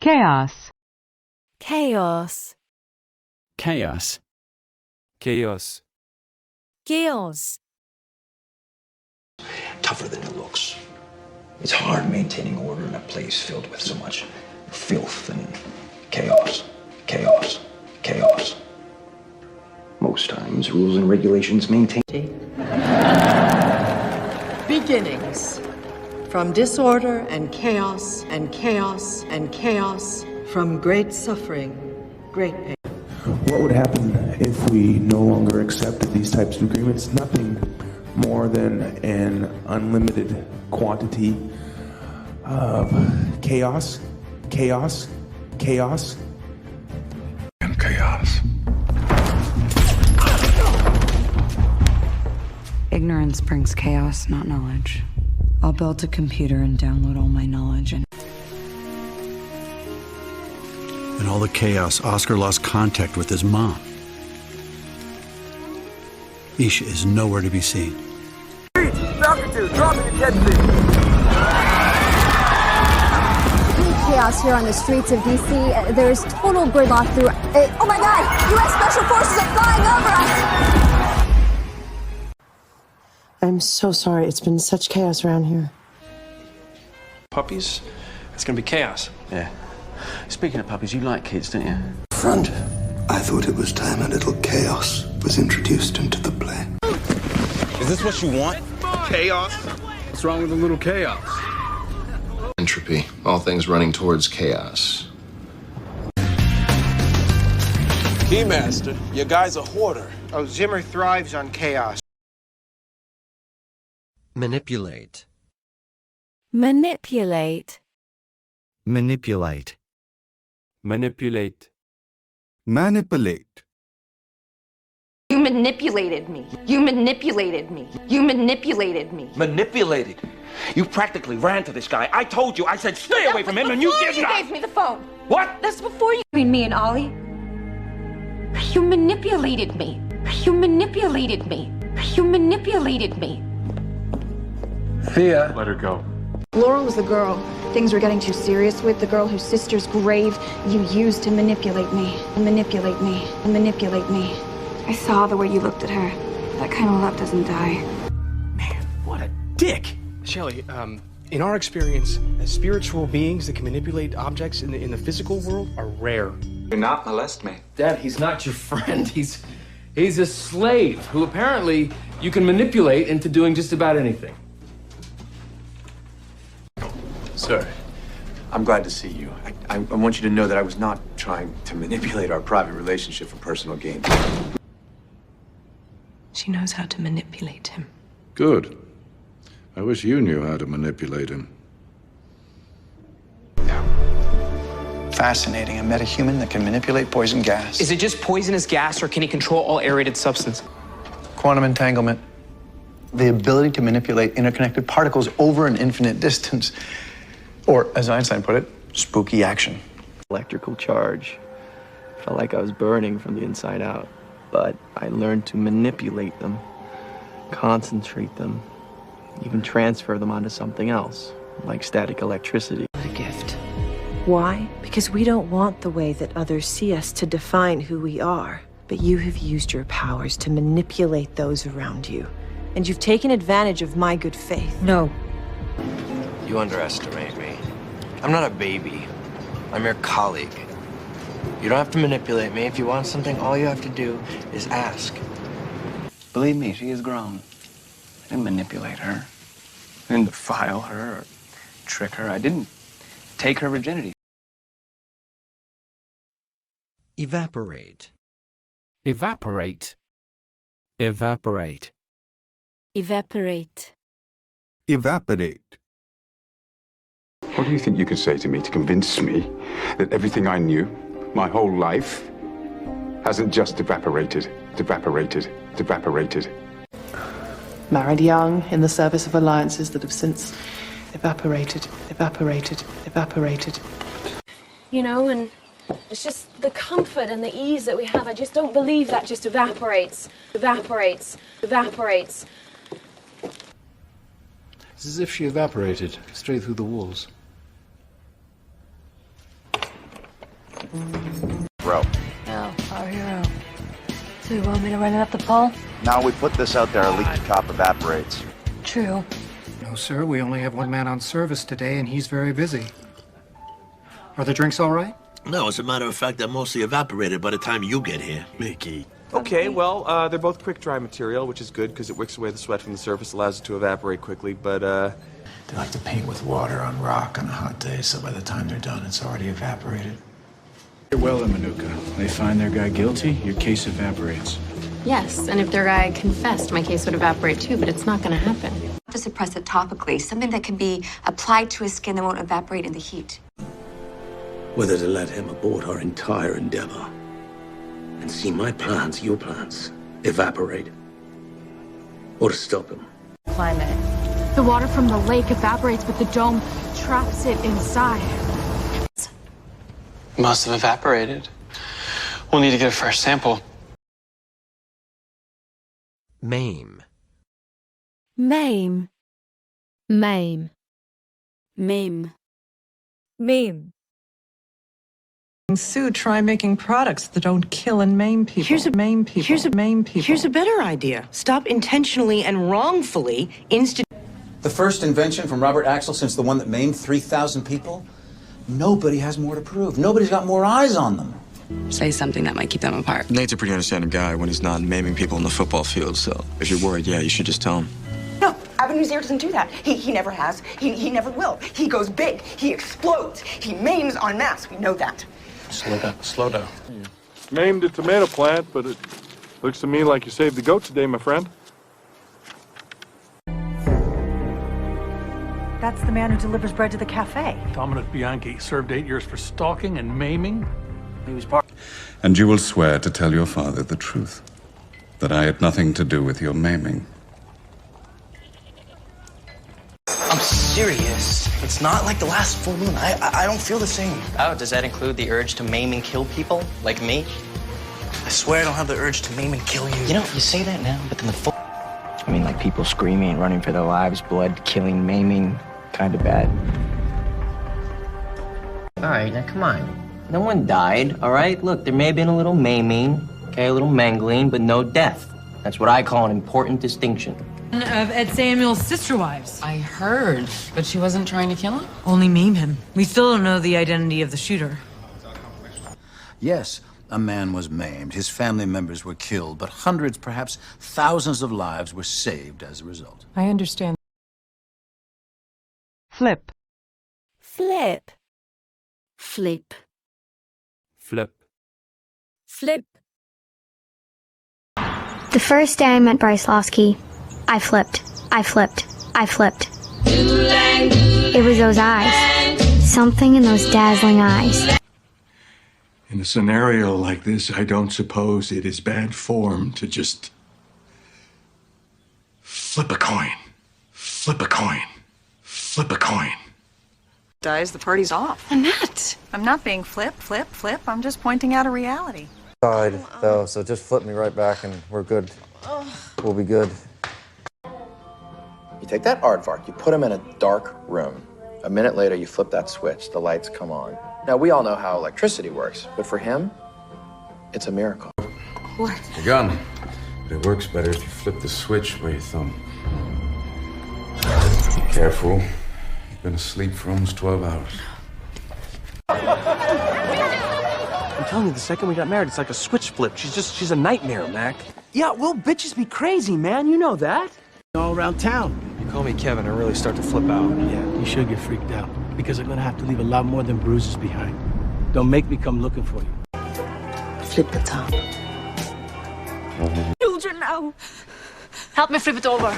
chaos, chaos, chaos, chaos, chaos. Tougher than it looks. It's hard maintaining order in a place filled with so much filth and chaos, chaos, chaos. Most times, rules and regulations maintain... Beginnings. From disorder and chaos and chaos and chaos, from great suffering, great pain. What would happen if we no longer accepted these types of agreements? Nothing more than an unlimited quantity of chaos, chaos, chaos, and chaos. Ignorance brings chaos, not knowledge. I'll build a computer and download all my knowledge and... In all the chaos, Oscar lost contact with his mom. Isha is nowhere to be seen. Chaos here on the streets of D.C. There's total gridlock through... oh my God! U.S. Special Forces are flying over us! I'm so sorry. It's been such chaos around here. Puppies? It's gonna be chaos. Yeah. Speaking of puppies, you like kids, don't you? Front. I thought it was time a little chaos was introduced into the play. Is this what you want? Chaos? What's wrong with a little chaos? Entropy. All things running towards chaos. Keymaster, your guy's a hoarder. Oh, Zimmer thrives on chaos. Manipulate. Manipulate. Manipulate. Manipulate. Manipulate. You manipulated me. You manipulated me. You manipulated me. Manipulated? You practically ran to this guy. I told you. I said stay away from him and you did not. You gave me the phone. What? That's before you... Between me and Ollie. You manipulated me. You manipulated me. You manipulated me. Thea. Let her go. Laurel was the girl things were getting too serious with, the girl whose sister's grave you used to manipulate me. Manipulate me. Manipulate me. I saw the way you looked at her. That kind of love doesn't die. Man, what a dick! Shelley, in our experience, spiritual beings that can manipulate objects in the physical world are rare. Do not molest me. Dad, he's not your friend. He's a slave who apparently you can manipulate into doing just about anything. Sir, I'm glad to see you. I want you to know that I was not trying to manipulate our private relationship for personal gain. She knows how to manipulate him. Good. I wish you knew how to manipulate him. Fascinating. A metahuman that can manipulate poison gas. Is it just poisonous gas, or can he control all aerated substance? Quantum entanglement. The ability to manipulate interconnected particles over an infinite distance. Or, as Einstein put it, spooky action. Electrical charge. Felt like I was burning from the inside out. But I learned to manipulate them, concentrate them, even transfer them onto something else, like static electricity. A gift. Why? Because we don't want the way that others see us to define who we are. But you have used your powers to manipulate those around you. And you've taken advantage of my good faith. No. You underestimate me. I'm not a baby. I'm your colleague. You don't have to manipulate me. If you want something, all you have to do is ask. Believe me, she is grown. I didn't manipulate her. I didn't defile her or trick her. I didn't take her virginity. Evaporate. Evaporate. Evaporate. Evaporate. Evaporate. What do you think you could say to me to convince me that everything I knew, my whole life, hasn't just evaporated, evaporated, evaporated? Married young, in the service of alliances that have since evaporated, evaporated, evaporated. You know, and it's just the comfort and the ease that we have. I just don't believe that just evaporates, evaporates, evaporates. It's as if she evaporated straight through the walls. Bro. No, our hero. So you want me to run it up the pole? Now we put this out there, a leaky cop evaporates. True. No, sir, we only have one man on service today, and he's very busy. Are the drinks all right? No, as a matter of fact, they're mostly evaporated by the time you get here, Mickey. Okay, well, they're both quick-dry material, which is good because it wicks away the sweat from the surface, allows it to evaporate quickly, but, They like to paint with water on rock on a hot day, so by the time they're done, it's already evaporated. Well, Manuka, they find their guy guilty, your case evaporates. Yes, and if their guy confessed, my case would evaporate too, but it's not going to happen. To suppress it topically, something that can be applied to his skin that won't evaporate in the heat. Whether to let him abort our entire endeavor and see my plans, your plans, evaporate, or to stop him. Climate. The water from the lake evaporates, but the dome traps it inside. Must have evaporated. We'll need to get a fresh sample. Maim. Maim. Maim. Maim. Maim. Sue, try making products that don't kill and maim people. Here's a better idea. Stop intentionally and wrongfully The first invention from Robert Axel since the one that maimed 3,000 people? Nobody has more to prove. Nobody's got more eyes on them. Say something that might keep them apart. Nate's a pretty understanding guy when he's not maiming people on the football field, so if you're worried, yeah, you should just tell him. No, Avenue Zero doesn't do that. He never has. He never will. He goes big. He explodes. He maims en masse. We know that. Slow down. Slow down. Named a tomato plant, but it looks to me like you saved the goat today, my friend. That's the man who delivers bread to the cafe. Dominic Bianchi served 8 years for stalking and maiming. He was part. And you will swear to tell your father the truth, that I had nothing to do with your maiming. I'm serious. It's not like the last full moon. I don't feel the same. Oh, does that include the urge to maim and kill people, like me? I swear I don't have the urge to maim and kill you. You know, you say that now, but then the full... I mean, like people screaming, running for their lives, blood, killing, maiming. Kind of bad. All right, now come on. No one died, all right? Look, there may have been a little maiming, okay, a little mangling, but no death. That's what I call an important distinction. Of Ed Samuel's sister wives. I heard, but she wasn't trying to kill him? Only maim him. We still don't know the identity of the shooter. Yes, a man was maimed. His family members were killed, but hundreds, perhaps thousands of lives were saved as a result. I understand. Flip. Flip. Flip. Flip. Flip. The first day I met Bryce Losky, I flipped. I flipped. I flipped. It was those eyes. Something in those dazzling eyes. In a scenario like this, I don't suppose it is bad form to just flip a coin. Flip a coin. Flip a coin. Dies, the party's off. I'm not being flip. I'm just pointing out a reality. Died, though, so just flip me right back and we're good. We'll be good. You take that aardvark, you put him in a dark room. A minute later, you flip that switch, the lights come on. Now, we all know how electricity works, but for him, it's a miracle. What? A gun. But it works better if you flip the switch where you thumb. Be careful. You've been asleep for almost 12 hours. I'm telling you, the second we got married, it's like a switch flip. She's a nightmare, Mac. Yeah, well, bitches be crazy, man. You know that. All around town. You call me Kevin, I really start to flip out. Yeah, you should get freaked out. Because I'm gonna have to leave a lot more than bruises behind. Don't make me come looking for you. Flip the top. Children now. Help me flip it over.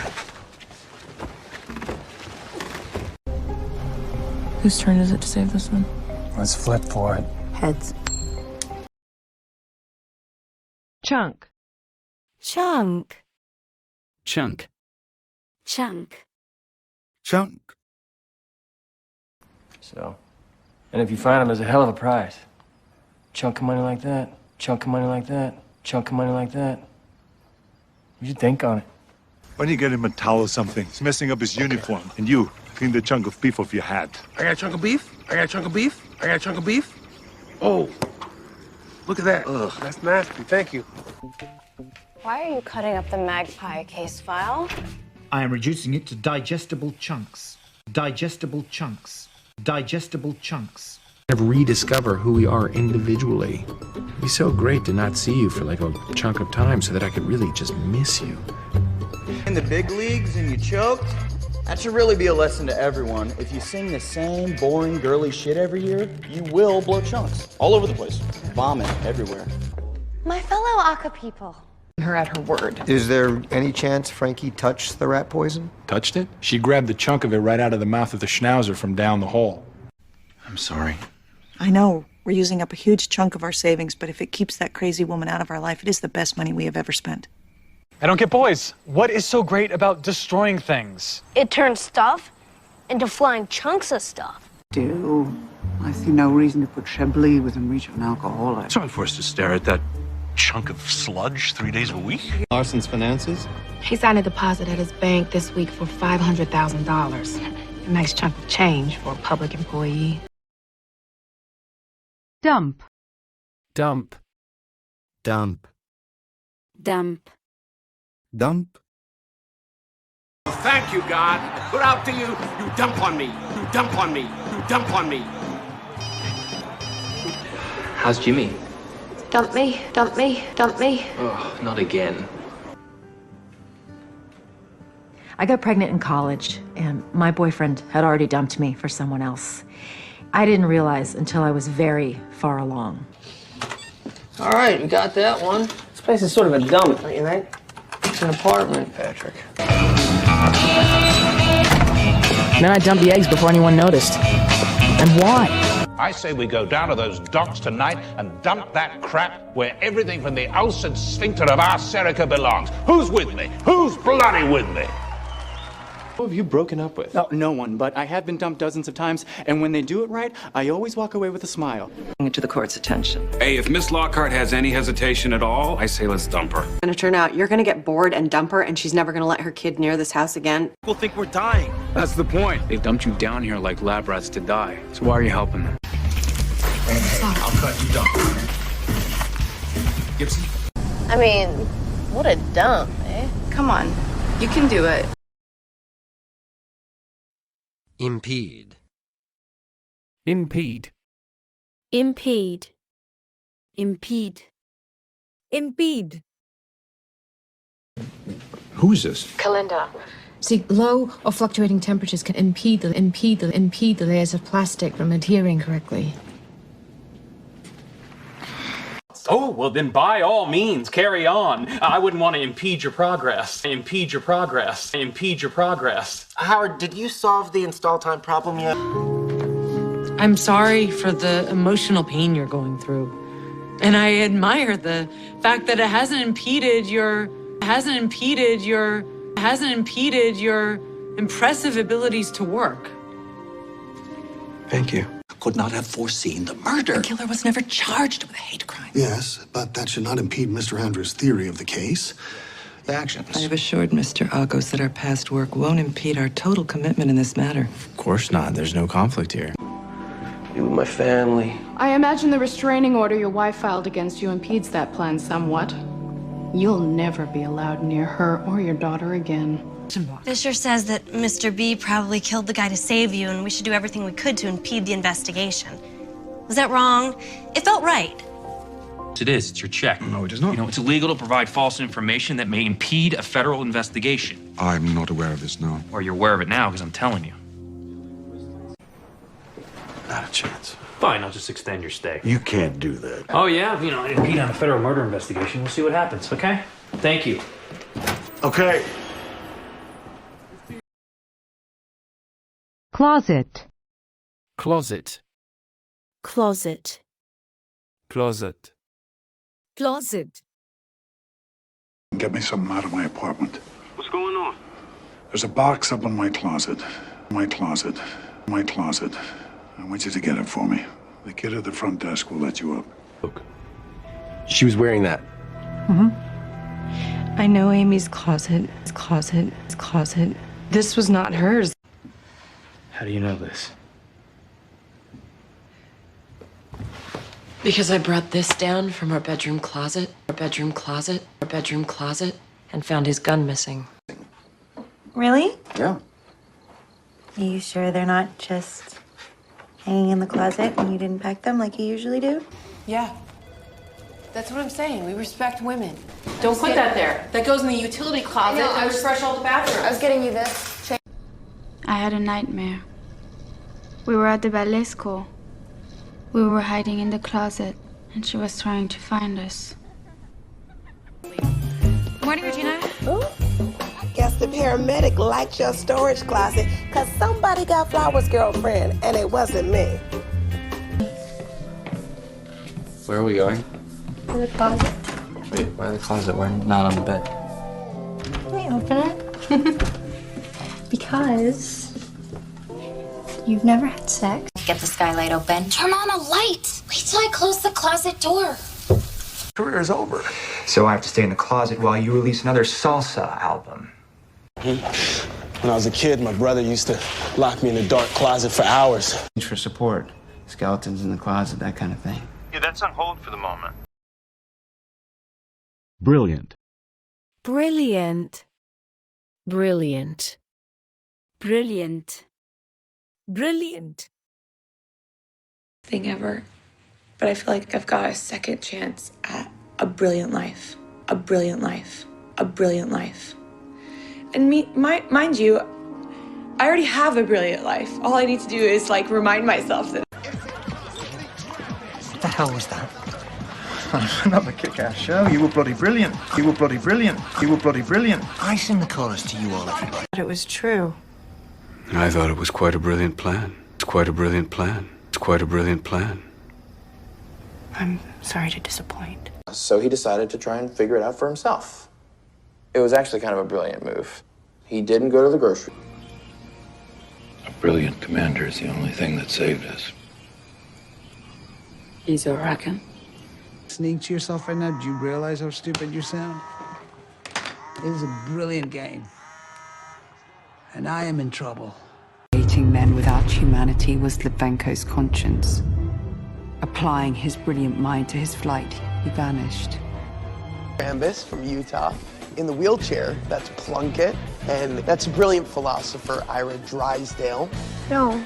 Whose turn is it to save this one? Let's flip for it. Heads. Chunk. Chunk. Chunk. Chunk. Chunk. So, and if you find him, there's a hell of a prize. Chunk of money like that, chunk of money like that, chunk of money like that. You should think on it. Why don't you get him a towel or something? He's messing up his uniform. And you, clean the chunk of beef off your hat. I got a chunk of beef. I got a chunk of beef. I got a chunk of beef. Oh, Look at that. Ugh, that's nasty. Thank you. Why are you cutting up the magpie case file? I am reducing it to digestible chunks. Digestible chunks. Digestible chunks. Rediscover who we are individually. It'd be so great to not see you for like a chunk of time so that I could really just miss you. In the big leagues and you choked? That should really be a lesson to everyone. If you sing the same boring girly shit every year, you will blow chunks all over the place. Vomit everywhere. My fellow Aka people. Her at her word. Is there any chance Frankie touched the rat poison? Touched it? She grabbed the chunk of it right out of the mouth of the schnauzer from down the hall. I'm sorry. I know we're using up a huge chunk of our savings, but if it keeps that crazy woman out of our life, it is the best money we have ever spent. I don't get boys. What is so great about destroying things? It turns stuff into flying chunks of stuff. I see no reason to put Chablis within reach of an alcoholic. It's hard for us to stare at that chunk of sludge 3 days a week. Larson's finances? He signed a deposit at his bank this week for $500,000. A nice chunk of change for a public employee. Dump. Dump. Dump. Dump. Dump. Thank you, God. Put out to you. You dump on me. You dump on me. You dump on me. How's Jimmy? Dump me, dump me, dump me. Oh, not again. I got pregnant in college, and my boyfriend had already dumped me for someone else. I didn't realize until I was very far along. All right, we got that one. This place is sort of a dump, don't you think? It's an apartment, Patrick. Then I dumped the eggs before anyone noticed. And why? I say we go down to those docks tonight and dump that crap where everything from the ulcered sphincter of our Serica belongs. Who's with me? Who's bloody with me? Who have you broken up with? No one, but I have been dumped dozens of times, and when they do it right, I always walk away with a smile. Bring it to the court's attention. Hey, if Miss Lockhart has any hesitation at all, I say let's dump her. It's gonna turn out you're gonna get bored and dump her, and she's never gonna let her kid near this house again. People think we're dying. That's the point. They dumped you down here like lab rats to die. So why are you helping them? I'll cut you down. Gibson? I mean, what a dump, eh? Come on, you can do it. Impede. Impede. Impede. Impede. Impede. Who is this? Kalinda. See, low or fluctuating temperatures can impede the layers of plastic from adhering correctly. Oh, well then by all means, carry on. I wouldn't want to impede your progress. Impede your progress. Impede your progress. Howard, did you solve the install time problem yet? I'm sorry for the emotional pain you're going through. And I admire the fact that it hasn't impeded your impressive abilities to work. Thank you. Could not have foreseen the murder. The killer was never charged with a hate crime. Yes, but that should not impede Mr. Andrews' theory of the case. The actions. I have assured Mr. Agos that our past work won't impede our total commitment in this matter. Of course not. There's no conflict here. You and my family. I imagine the restraining order your wife filed against you impedes that plan somewhat. You'll never be allowed near her or your daughter again. Fisher says that Mr. B probably killed the guy to save you, and we should do everything we could to impede the investigation. Was that wrong? It felt right. It is. It's your check. No, it is not. You know, it's illegal to provide false information that may impede a federal investigation. I'm not aware of this, no. Or you're aware of it now because I'm telling you. Not a chance. Fine, I'll just extend your stay. You can't do that. Oh, yeah? You know, impede on a federal murder investigation. We'll see what happens, okay? Thank you. Okay. Closet. Closet. Closet. Closet. Closet. Get me something out of my apartment. What's going on? There's a box up in my closet. My closet. My closet. I want you to get it for me. The kid at the front desk will let you up. Look. She was wearing that. I know Amy's closet. This was not hers. How do you know this? Because I brought this down from our bedroom closet, and found his gun missing. Really? Yeah. Are you sure they're not just hanging in the closet and you didn't pack them like you usually do? Yeah. That's what I'm saying. We respect women. Don't put that there. That goes in the utility closet and refresh all the bathrooms. I was getting you this. I had a nightmare. We were at the ballet school. We were hiding in the closet, and she was trying to find us. Morning, Regina. Guess the paramedic liked your storage closet because somebody got Flower's girlfriend, and it wasn't me. Where are we going? To the closet. Wait, why the closet? We're not on the bed. Can we open it? Because you've never had sex. Get the skylight open. Turn on a light. Wait till I close the closet door. Career is over. So I have to stay in the closet while you release another salsa album. When I was a kid, my brother used to lock me in a dark closet for hours. For support, skeletons in the closet, that kind of thing. Yeah, that's on hold for the moment. Brilliant. Brilliant. Brilliant. Brilliant. Brilliant. Thing ever. But I feel like I've got a second chance at a brilliant life. A brilliant life. A brilliant life. And mind you, I already have a brilliant life. All I need to do is remind myself that. What the hell was that? Another kick-ass show. You were bloody brilliant. You were bloody brilliant. You were bloody brilliant. I sing the chorus to you all, everybody. It was true. I thought it was quite a brilliant plan. It's quite a brilliant plan. It's quite a brilliant plan. I'm sorry to disappoint. So he decided to try and figure it out for himself. It was actually kind of a brilliant move. He didn't go to the grocery. A brilliant commander is the only thing that saved us. He's a reckon. Listening to yourself right now, do you realize how stupid you sound? It was a brilliant game. And I am in trouble. Creating men without humanity was Litvenko's conscience. Applying his brilliant mind to his flight, he vanished. Rambus from Utah. In the wheelchair, that's Plunkett. And that's a brilliant philosopher, Ira Drysdale. No.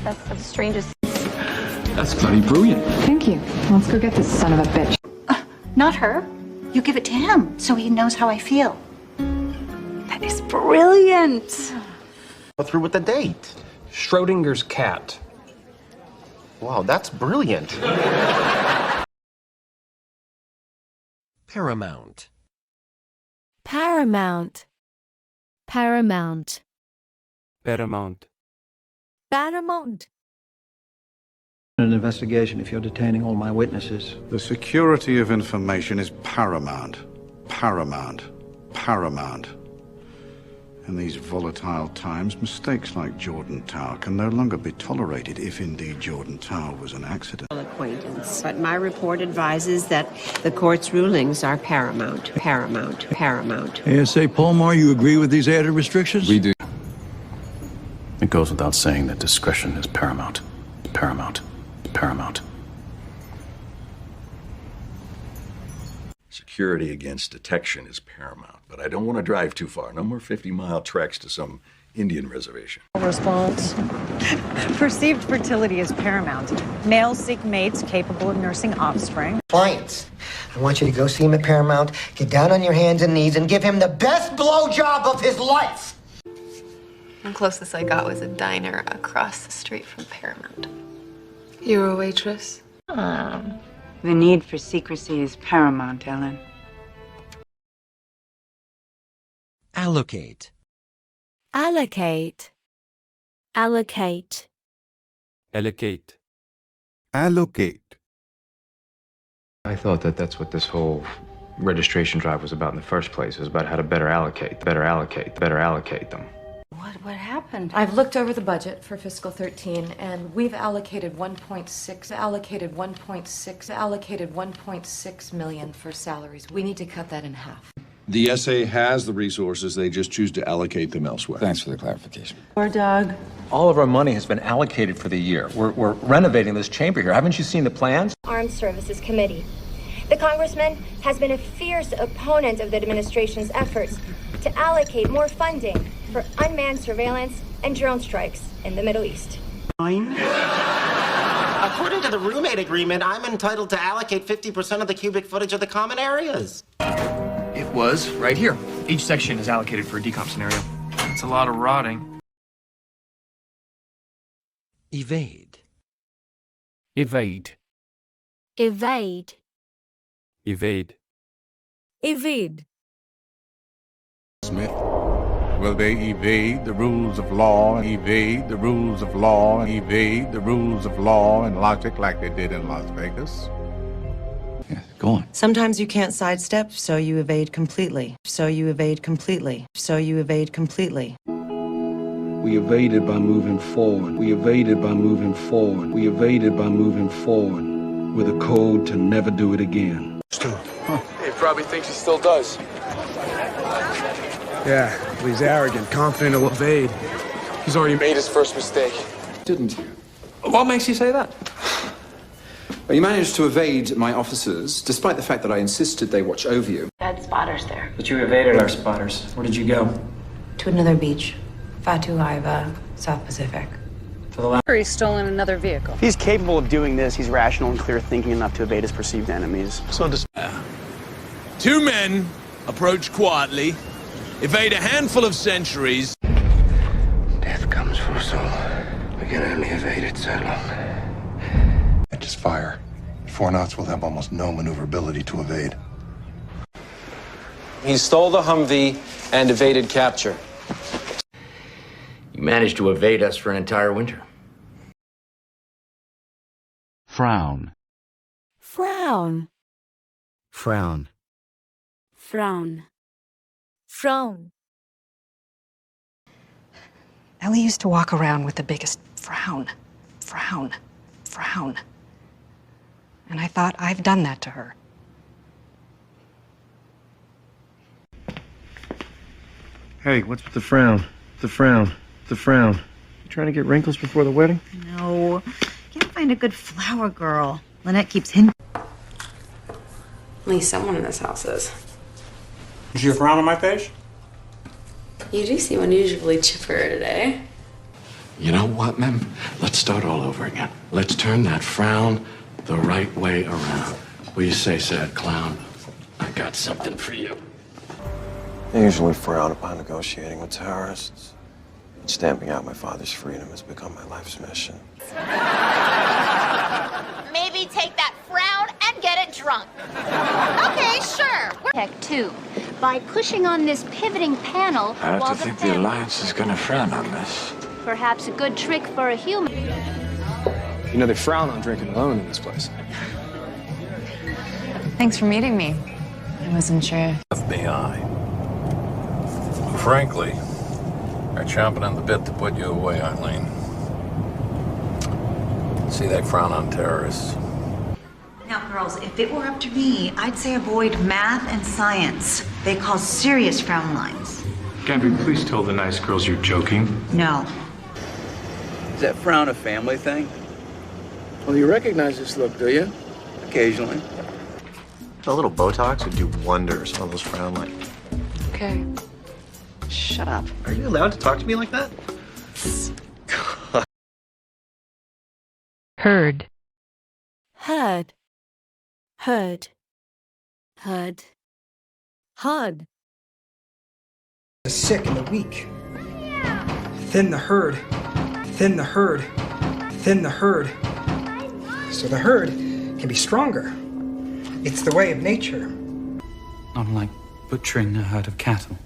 That's the strangest. That's bloody brilliant. Thank you. Let's go get this son of a bitch. Not her. You give it to him so he knows how I feel. That is brilliant. Go through with the date. Schrodinger's cat. Wow, that's brilliant. Paramount. Paramount. Paramount. Paramount. Paramount. An investigation if you're detaining all my witnesses. The security of information is paramount. Paramount. Paramount. In these volatile times, mistakes like Jordan Tower can no longer be tolerated if indeed Jordan Tower was an accident. Acquaintance, but my report advises that the court's rulings are paramount. Paramount. Paramount. ASA Palmar, you agree with these added restrictions? We do. It goes without saying that discretion is paramount. Paramount. Paramount. Security against detection is paramount, but I don't want to drive too far. No more 50-mile treks to some Indian reservation. Response. Perceived fertility is paramount. Males seek mates capable of nursing offspring. Clients, I want you to go see him at Paramount, get down on your hands and knees, and give him the best blowjob of his life. The closest I got was a diner across the street from Paramount. You were a waitress? The need for secrecy is paramount, Ellen. Allocate. Allocate. Allocate. Allocate. Allocate. I thought that that's what this whole registration drive was about in the first place. It was about how to better allocate them. What happened? I've looked over the budget for fiscal 13, and we've allocated 1.6 million for salaries. We need to cut that in half. The SA has the resources, they just choose to allocate them elsewhere. Thanks for the clarification. Or Doug. All of our money has been allocated for the year. We're renovating this chamber here. Haven't you seen the plans? Armed Services Committee. The congressman has been a fierce opponent of the administration's efforts to allocate more funding for unmanned surveillance and drone strikes in the Middle East. According to the roommate agreement, I'm entitled to allocate 50% of the cubic footage of the common areas. It was right here. Each section is allocated for a decomp scenario. It's a lot of rotting. Evade. Evade. Evade. Evade. Evade. Smith. Will they evade the rules of law, evade the rules of law, evade the rules of law and logic like they did in Las Vegas? Go on. Sometimes you can't sidestep, so you evade completely. So you evade completely. So you evade completely. We evaded by moving forward. We evaded by moving forward. We evaded by moving forward with a code to never do it again. He probably thinks he still does. Yeah, but he's arrogant, confident he'll evade. He's already made his first mistake. Didn't you? What makes you say that? Well, you managed to evade my officers, despite the fact that I insisted they watch over you. I had spotters there. But you evaded our spotters. Where did you go? To another beach. Fatu Aiva, South Pacific. To the left. He's stolen another vehicle. If he's capable of doing this, he's rational and clear thinking enough to evade his perceived enemies. So does... Two men approach quietly, evade a handful of centuries. Death comes for us all. We can only evade it so long. Just fire. 4 knots will have almost no maneuverability to evade. He stole the Humvee and evaded capture. You managed to evade us for an entire winter. Frown. Frown. Frown. Frown. Frown. Ellie used to walk around with the biggest frown. Frown. Frown. And I thought, I've done that to her. Hey, what's with the frown? The frown. The frown. You trying to get wrinkles before the wedding? No. Can't find a good flower girl. Lynette keeps hinting. At least someone in this house is. You see a frown on my face? You do seem unusually chipper today. You know what, Mem? Let's start all over again. Let's turn that frown the right way around. Will you say, sad clown, I got something for you. I usually frown upon negotiating with terrorists. Stamping out my father's freedom has become my life's mission. Maybe take that frown and get it drunk. Okay, sure. Tech 2. By pushing on this pivoting panel. I have to think the Alliance is going to frown on this. Perhaps a good trick for a human. You know, they frown on drinking alone in this place. Thanks for meeting me. I wasn't sure. FBI. Frankly, are chomping on the bit to put you away, Eileen. See that frown on terrorists? Now, girls, if it were up to me, I'd say avoid math and science. They cause serious frown lines. Gabby, please tell the nice girls you're joking. No. Is that frown a family thing? Well, you recognize this look, do you? Occasionally. A little Botox would do wonders on those frown lines. Okay. Shut up. Are you allowed to talk to me like that? Heard. Heard. Heard. Heard. Heard. The sick and the weak. Thin the herd. Thin the herd. Thin the herd. So the herd can be stronger. It's the way of nature. Not like butchering a herd of cattle.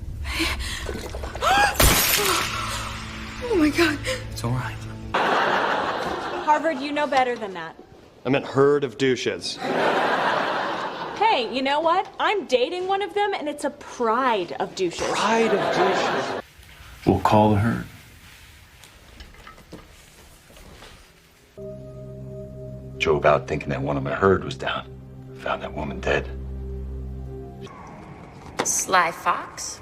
Oh my God. It's all right. Harvard, you know better than that. I meant herd of douches. Hey, you know what? I'm dating one of them, and it's a pride of douches. Pride of douches. We'll call the herd. Drove out thinking that one of my herd was down. Found that woman dead. Sly Fox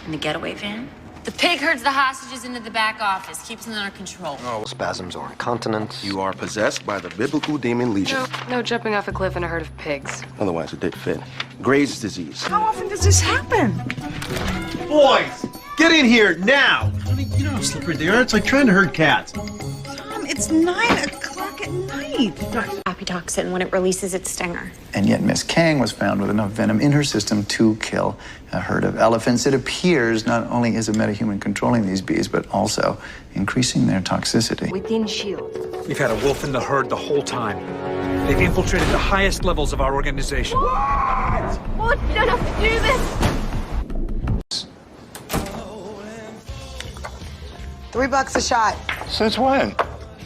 in the getaway van. The pig herds the hostages into the back office, keeps them under control. Oh, spasms or incontinence. You are possessed by the biblical demon Legion. No jumping off a cliff in a herd of pigs. Otherwise, it did fit. Graves' disease. How often does this happen? Boys, get in here now! Honey, you know how slippery they are. It's like trying to herd cats. Tom, it's 9 o'clock at night. Apitoxin when it releases its stinger. And yet Miss Kang was found with enough venom in her system to kill a herd of elephants. It appears not only is a metahuman controlling these bees, but also increasing their toxicity. Within S.H.I.E.L.D. We've had a wolf in the herd the whole time. They've infiltrated the highest levels of our organization. What? Well, you don't have to do this. $3 a shot. Since when?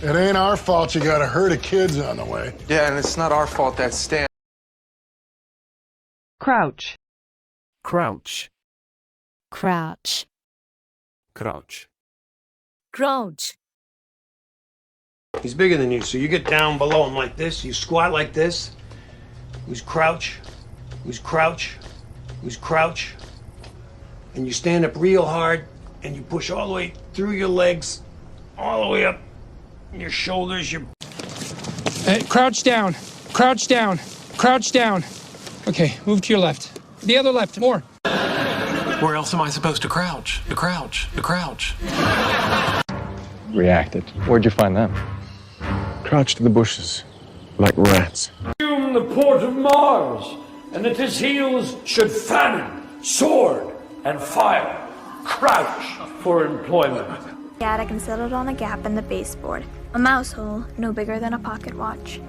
It ain't our fault you got a herd of kids on the way. Yeah, and it's not our fault that Stan... Crouch. Crouch. Crouch. Crouch. Crouch. He's bigger than you, so you get down below him like this, you squat like this. Who's crouch, who's crouch, who's crouch. And you stand up real hard, and you push all the way through your legs, all the way up your shoulders, your... Crouch down. Crouch down. Crouch down. Okay, move to your left. The other left, more. Where else am I supposed to crouch? To crouch, to crouch. Reacted. Where'd you find them? Crouched in the bushes, like rats. The port of Mars, and at his heels should famine, sword, and fire. Crouch for employment. The attic and settled on a gap in the baseboard, a mouse hole no bigger than a pocket watch.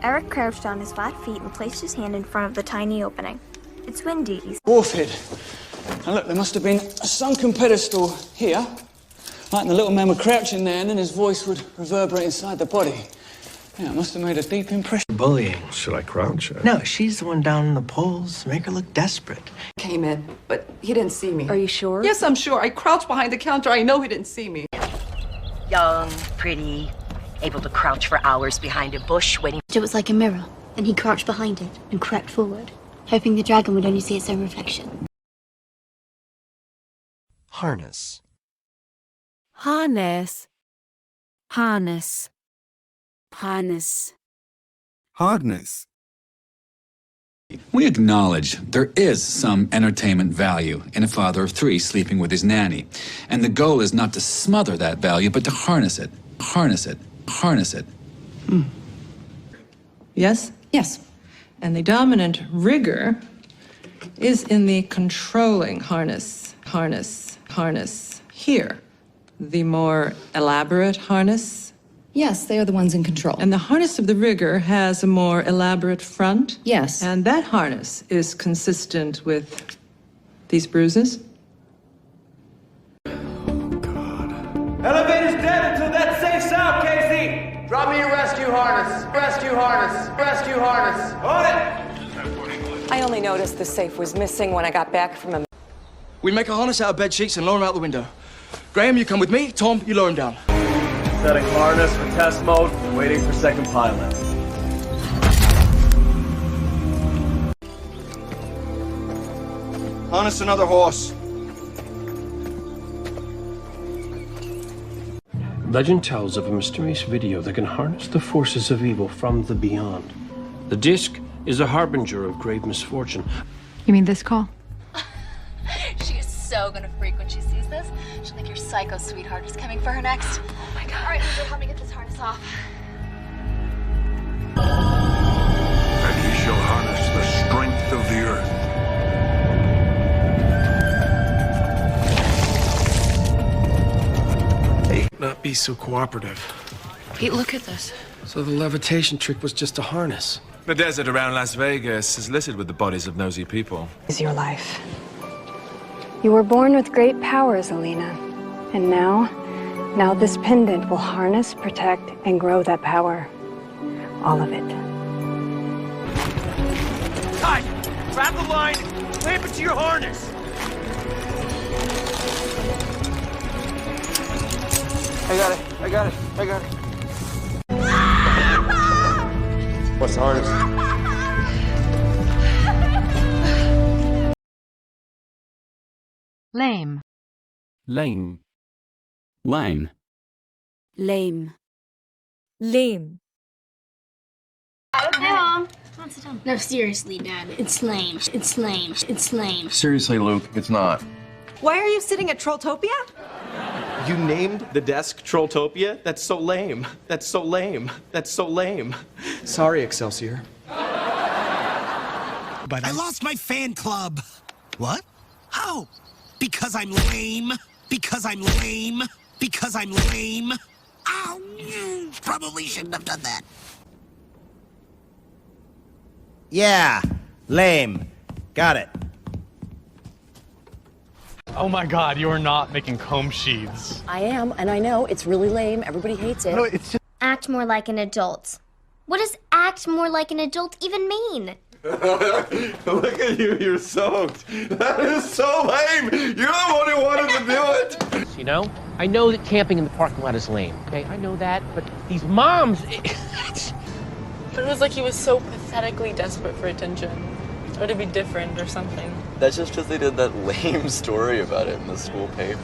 Eric crouched on his flat feet and placed his hand in front of the tiny opening. It's windy. Dwarfhead. And look, there must have been a sunken pedestal here. Like the little man would crouch in there and then his voice would reverberate inside the body. Yeah, it must have made a deep impression. Bullying. Should I crouch? No, she's the one down in the polls. Make her look desperate. Came in, but he didn't see me. Are you sure? Yes, I'm sure. I crouched behind the counter. I know he didn't see me. Young, pretty, able to crouch for hours behind a bush waiting. It was like a mirror, and he crouched behind it and crept forward, hoping the dragon would only see its own reflection. Harness. Harness. Harness. Harness. Hardness. We acknowledge there is some entertainment value in a father of three sleeping with his nanny. And the goal is not to smother that value, but to harness it. Harness it. Harness it. Yes? Yes. And the dominant rigor is in the controlling harness, harness, harness. Here, the more elaborate harness. Yes, they are the ones in control. And the harness of the rigor has a more elaborate front. Yes. And that harness is consistent with these bruises. Elevator's dead until that safe sound, Casey! Drop me your rescue harness. Rescue harness. Rescue harness. On it! I only noticed the safe was missing when I got back from a... We make a harness out of bed sheets and lower him out the window. Graham, you come with me. Tom, you lower him down. Setting harness for test mode, waiting for second pilot. Harness another horse. Legend tells of a mysterious video that can harness the forces of evil from the beyond. The disc is a harbinger of grave misfortune. You mean this call? She is so gonna freak when she sees this. She'll think your psycho sweetheart is coming for her next. Oh my god. Alright, Lizard, help me get this harness off. And he shall harness the strength of the earth. Not be so cooperative. Pete, look at this. So the levitation trick was just a harness. The desert around Las Vegas is littered with the bodies of nosy people. Is your life. You were born with great powers, Alina. And now this pendant will harness, protect, and grow that power. All of it. Ty! Grab the line, clamp it to your harness! I got it. I got it. I got it. What's the harness? Lame. Lame. Lame. Lame. Lame. Hey, Mom. No, seriously, Dad. It's lame. It's lame. It's lame. Seriously, Luke, it's not. Why are you sitting at Trolltopia? You named the desk Trolltopia? That's so lame. That's so lame. That's so lame. Sorry, Excelsior. But I lost my fan club. What? How? Because I'm lame. Because I'm lame. Because I'm lame. Oh, probably shouldn't have done that. Yeah, lame. Got it. Oh my God, you are not making comb sheaths. I am, and I know it's really lame. Everybody hates it. No, it's just... Act more like an adult. What does act more like an adult even mean? Look at you, you're soaked. That is so lame. You're the one who wanted to do it. You know, I know that camping in the parking lot is lame, okay? I know that, but these moms... But it was like he was so pathetically desperate for attention. Or to be different or something. That's just because they did that lame story about it in the school paper.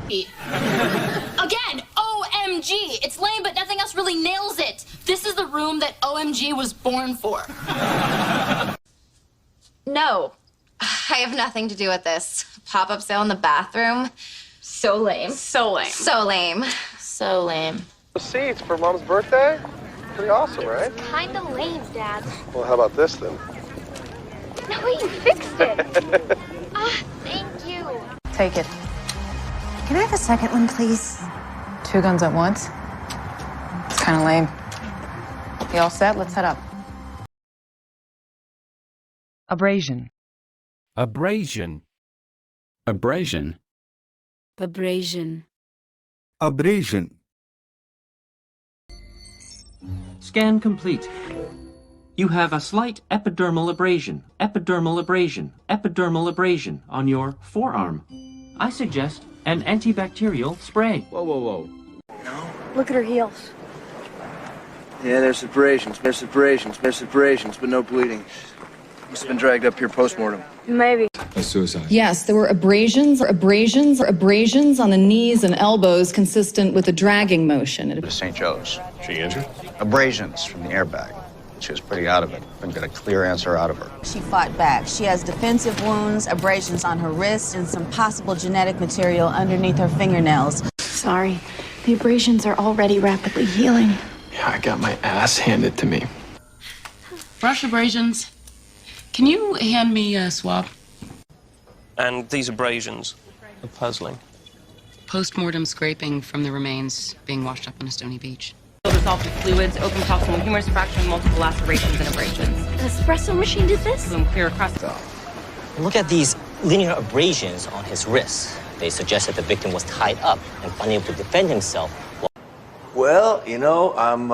Again, OMG! It's lame, but nothing else really nails it. This is the room that OMG was born for. No, I have nothing to do with this. Pop-up sale in the bathroom. So lame. So lame. So lame. So lame. Seats for Mom's birthday? Pretty awesome, right? Kinda lame, Dad. Well, how about this then? No, you fixed it. Thank you. Take it. Can I have a second one, please? 2 guns at once? It's kind of lame. You all set? Let's head up. Abrasion. Abrasion. Abrasion. Abrasion. Abrasion. Scan complete. You have a slight epidermal abrasion, epidermal abrasion, epidermal abrasion on your forearm. I suggest an antibacterial spray. Whoa, whoa, whoa. Look at her heels. Yeah, there's abrasions, but no bleeding. Must have been dragged up here post-mortem. Maybe. A suicide. Yes, there were abrasions on the knees and elbows consistent with a dragging motion. To St. Joe's. She injured? Abrasions from the airbag. She was pretty out of it. Couldn't get a clear answer out of her. She fought back. She has defensive wounds, abrasions on her wrist, and some possible genetic material underneath her fingernails. Sorry, the abrasions are already rapidly healing. Yeah, I got my ass handed to me. Brush abrasions. Can you hand me a swab? And these abrasions are puzzling. Post-mortem scraping from the remains being washed up on a stony beach. Dissolved fluids, open proximal humerus fracture, multiple lacerations and abrasions. The espresso machine did this? Boom, clear across. Look at these linear abrasions on his wrists. They suggest that the victim was tied up and unable to defend himself. Well, you know, I'm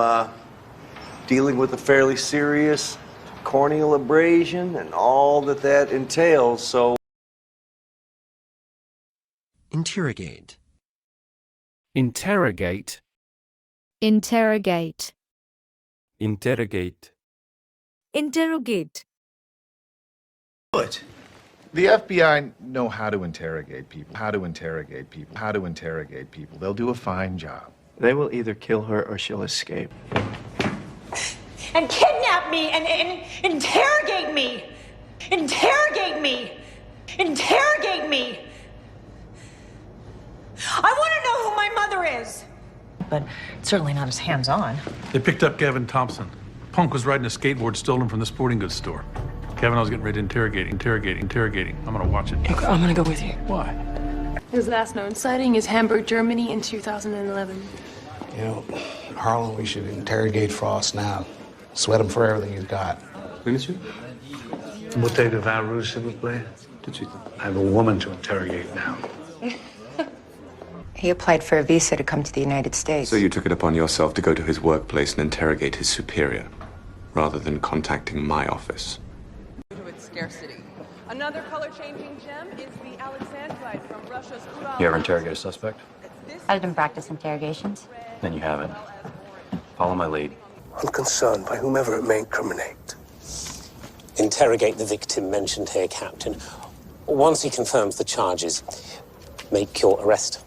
dealing with a fairly serious corneal abrasion and all that entails, so... Interrogate. Interrogate. Interrogate. Interrogate. Interrogate. Good. The FBI know how to interrogate people. They'll do a fine job. They will either kill her or she'll escape. And kidnap me and interrogate me. Interrogate me. Interrogate me. I want to know who my mother is. But certainly not as hands-on. They picked up Gavin Thompson. Punk was riding a skateboard stolen from the sporting goods store. Kavanagh's getting ready to interrogate. I'm gonna watch it. I'm gonna go with you. Why? His last known sighting is Hamburg, Germany in 2011. You know, Harlan, we should interrogate Frost now. Sweat him for everything he's got. Oui, monsieur. Bouteille de vin rouge, s'il vous plaît. Tout de suite. I have a woman to interrogate now. He applied for a visa to come to the United States. So you took it upon yourself to go to his workplace and interrogate his superior, rather than contacting my office. To its scarcity. Another color-changing gem is the Alexandrite from Russia's Ural. You ever interrogate a suspect? I didn't practice interrogations. Then you haven't. Follow my lead. I'm concerned by whomever it may incriminate. Interrogate the victim mentioned here, Captain. Once he confirms the charges, make your arrest.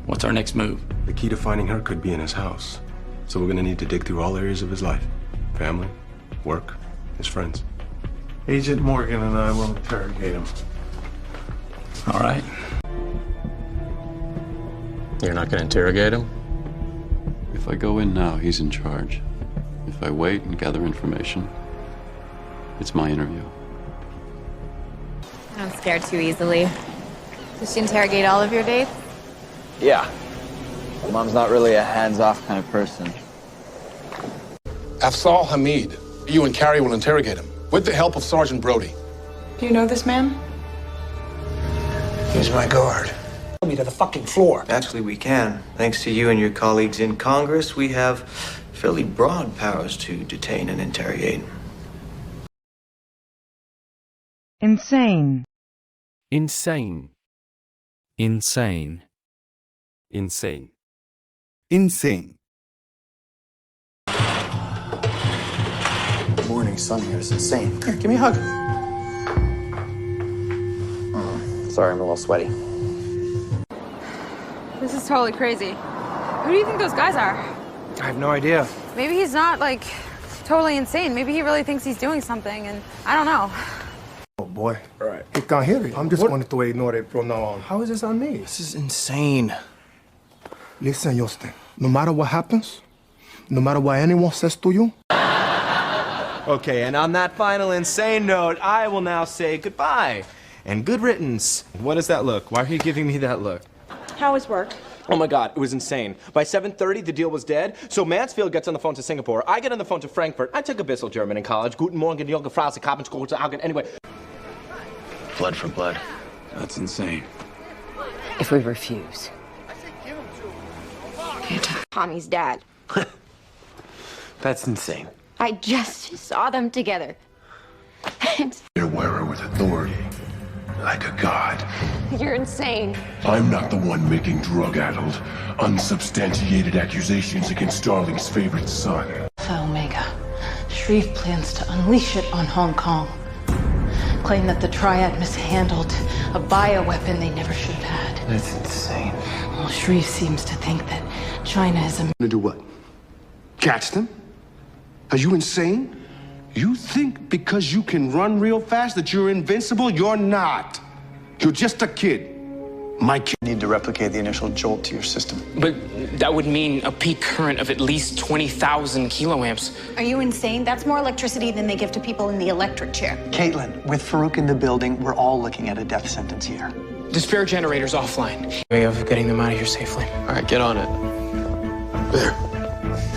What's our next move? The key to finding her could be in his house. So we're gonna need to dig through all areas of his life. Family, work, his friends. Agent Morgan and I will interrogate him. All right. You're not going to interrogate him? If I go in now, he's in charge. If I wait and gather information, it's my interview. I don't scare too easily. Does she interrogate all of your dates? Yeah. My mom's not really a hands-off kind of person. Afzal Hamid. You and Carrie will interrogate him, with the help of Sergeant Brody. Do you know this man? He's my guard. Me to the fucking floor. Actually, we can. Thanks to you and your colleagues in Congress, we have fairly broad powers to detain and interrogate. Insane. Insane. Insane. Insane. Insane. Morning sun here is insane. Here, give me a hug. Sorry, I'm a little sweaty. This is totally crazy. Who do you think those guys are? I have no idea. Maybe he's not, like, totally insane. Maybe he really thinks he's doing something, and I don't know. Oh, boy. All right. You can't hear it. I'm just going to ignore it from now on. How is this on me? This is insane. Listen, Justin. No matter what happens, no matter what anyone says to you. Okay, and on that final insane note, I will now say goodbye. And good riddance. What does that look? Why are you giving me that look? How was work? Oh my God, it was insane. By 7:30, the deal was dead. So Mansfield gets on the phone to Singapore. I get on the phone to Frankfurt. I took a Bissell German in college. Guten Morgen, Junge Frau, anyway. Blood for blood. That's insane. If we refuse. Tommy's dad. That's insane. I just saw them together. You're a wearer with authority, like a god. You're insane. I'm not the one making drug-addled, unsubstantiated accusations against Starling's favorite son. Omega. Shreve plans to unleash it on Hong Kong. Claim that the Triad mishandled a bioweapon they never should have had. That's insane. Well, Shreve seems to think that China is a... To do what? Catch them? Are you insane? You think because you can run real fast that you're invincible? You're not. You're just a kid. My kid. You need to replicate the initial jolt to your system. But that would mean a peak current of at least 20,000 kiloamps. Are you insane? That's more electricity than they give to people in the electric chair. Caitlin, with Farouk in the building, we're all looking at a death sentence here. The spare generator's offline. Way of getting them out of here safely. All right, get on it. There.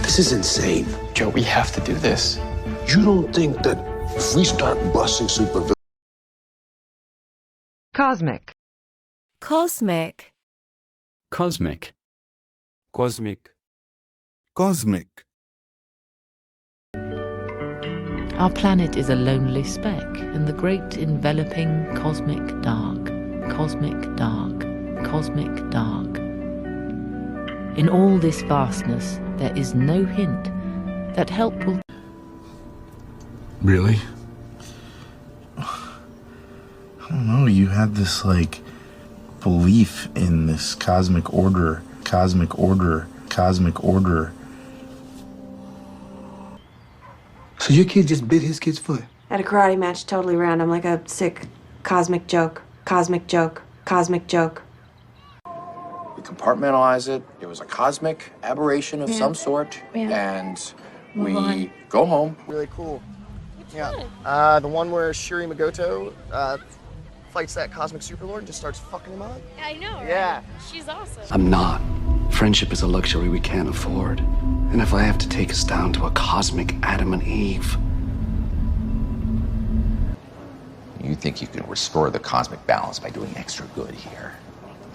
This is insane. Joe, we have to do this. You don't think that if we start busting supervillains... Cosmic. Cosmic. Cosmic. Cosmic. Cosmic. Our planet is a lonely speck in the great enveloping cosmic dark. Cosmic dark. Cosmic dark. In all this vastness, there is no hint that help will... Really? I don't know, you had this, like, belief in this cosmic order. So your kid just bit his kid's foot? At a karate match, totally random, like a sick cosmic joke. Cosmic joke. Cosmic joke. We compartmentalize it. It was a cosmic aberration of some sort. And we go home. Really cool. Yeah. The one where Shiri Magoto fights that cosmic superlord and just starts fucking him up. I know, right? Yeah. She's awesome. I'm not. Friendship is a luxury we can't afford. And if I have to take us down to a cosmic Adam and Eve... You think you can restore the cosmic balance by doing extra good here?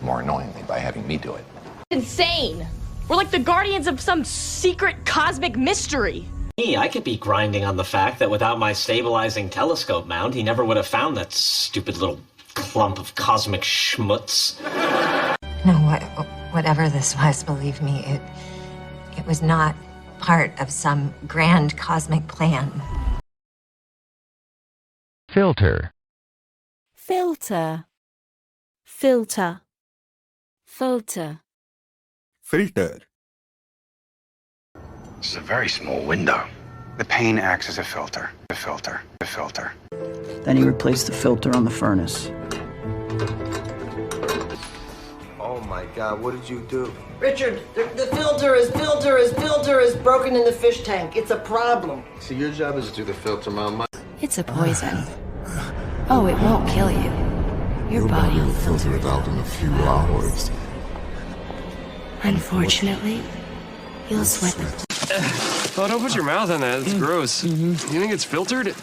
More annoyingly, by having me do it. Insane. We're like the guardians of some secret cosmic mystery. I could be grinding on the fact that without my stabilizing telescope mount, he never would have found that stupid little clump of cosmic schmutz. No, whatever this was, believe me, it was not part of some grand cosmic plan. Filter. Filter. filter, filter, filter. This is a very small window. The pane acts as a filter. The filter. Then he replaced the filter on the furnace. Oh my God, what did you do? Richard, the filter is broken in the fish tank. It's a problem. So your job is to do the filter, Mom. It's a poison. Oh, it won't kill you. Your body will filter it out in a few hours. Unfortunately, you'll sweat. Oh, don't put your mouth on that. It's gross. You think it's filtered?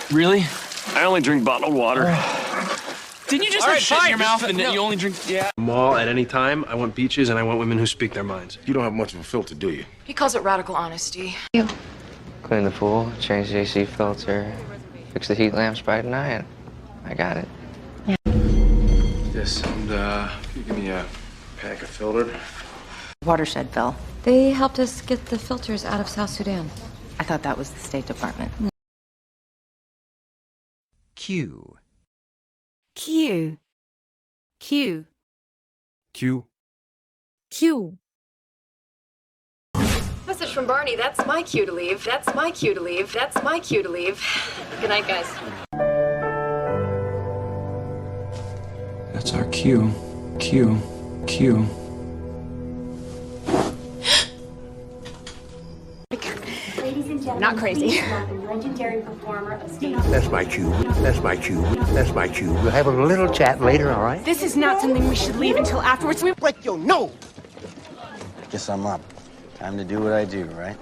Really? I only drink bottled water. Didn't you just have shit in your mouth and you only drink... Yeah. Mall at any time. I want beaches and I want women who speak their minds. You don't have much of a filter, do you? He calls it radical honesty. Clean the pool, change the AC filter, fix the heat lamps by night. I got it. This, and you give me a pack of filtered. Watershed fell. They helped us get the filters out of South Sudan. I thought that was the State Department. Q. Q. Q. Q. Q. Message from Barney. That's my cue to leave. That's my cue to leave. That's my cue to leave. Good night, guys. That's our cue. Cue. Cue. Not crazy. Legendary performer of stage. That's my cue. That's my cue. That's my cue. We'll have a little chat later, all right? This is not something we should leave until afterwards. We Break your nose! Guess I'm up. Time to do what I do, right?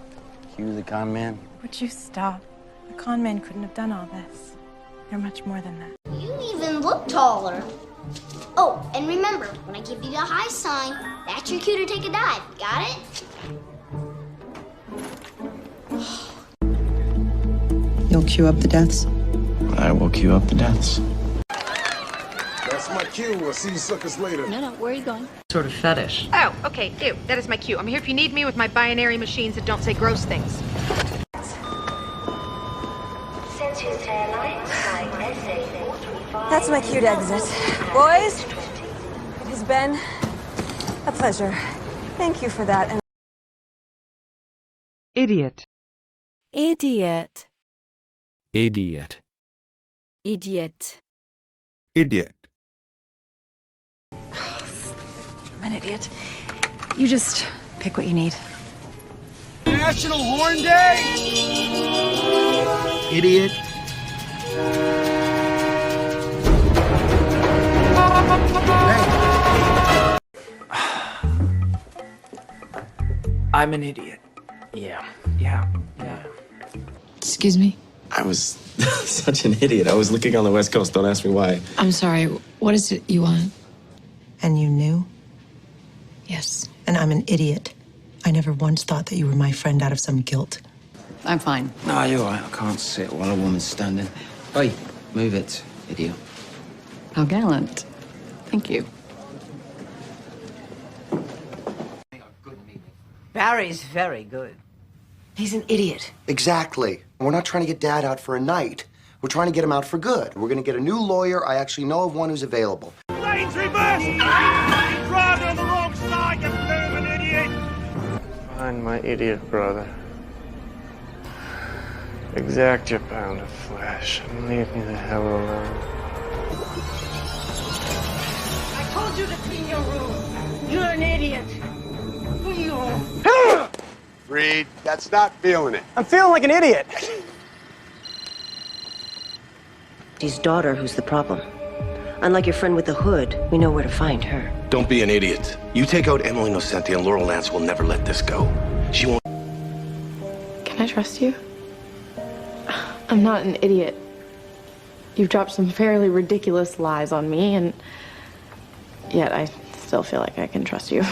Cue the con man. Would you stop? The con man couldn't have done all this. You're much more than that. You even look taller. Oh, and remember, when I give you the high sign, that's your cue to take a dive. Got it? You'll cue up the deaths? I will cue up the deaths. That's my cue. I'll see you suckers later. No, where are you going? Sort of fetish. Oh, okay, ew. That is my cue. I'm here if you need me with my binary machines that don't say gross things. That's my cue to exit. Boys, it has been a pleasure. Thank you for that. And Idiot. Idiot. Idiot. Idiot. Idiot. I'm an idiot. You just pick what you need. National Horn Day! Idiot. I'm an idiot. Yeah. Excuse me? I was such an idiot. I was looking on the West Coast. Don't ask me why. I'm sorry. What is it you want? And you knew? Yes. And I'm an idiot. I never once thought that you were my friend out of some guilt. I'm fine. No, you're all right. I can't sit while a woman's standing. Oi, move it, idiot. How gallant. Thank you. Barry's very good. He's an idiot. Exactly. We're not trying to get Dad out for a night. We're trying to get him out for good. We're going to get a new lawyer. I actually know of one who's available. Lanes reverse! You're driving on the wrong side, you bloomin' idiot! Find my idiot brother. Exact your pound of flesh and leave me the hell alone. I told you to clean your room. You're an idiot. Who are you? Reed, that's not feeling it. I'm feeling like an idiot. His daughter who's the problem. Unlike your friend with the hood, we know where to find her. Don't be an idiot. You take out Emily Nocenti and Laurel Lance will never let this go. She won't. Can I trust you? I'm not an idiot. You've dropped some fairly ridiculous lies on me, and yet I still feel like I can trust you.